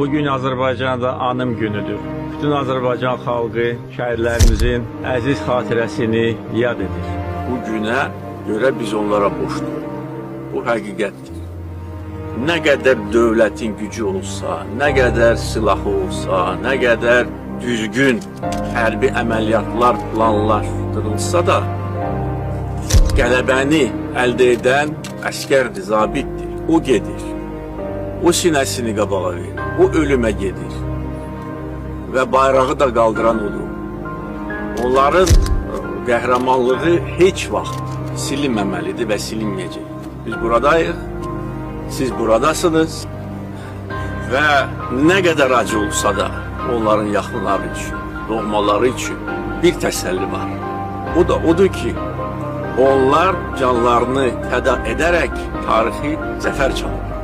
Bugün Azərbaycanda anım günüdür. Bütün Azərbaycan xalqı şəhidlərimizin əziz xatirəsini yad edir. Bu günə görə biz onlara borçluyuz. Bu həqiqətdir. Nə qədər dövlətin gücü olsa, nə qədər silahı olsa, nə qədər düzgün hərbi əməliyyatlar planlaşdırılsa da, qələbəni əldə edən əskərdir, zabitdir. O gedir. O sinəsini qabağa verir. O ölümə gedir. Və bayrağı da qaldıran olur. Onların qəhrəmanlığı heç vaxt silinməməlidir və silinməyəcək. Biz buradayıq, siz buradasınız və nə qədər acı olsa da onların yaxınları üçün, doğmaları üçün bir təsəlli var. O da odur ki, onlar canlarını fəda edərək tarixi zəfər çalır.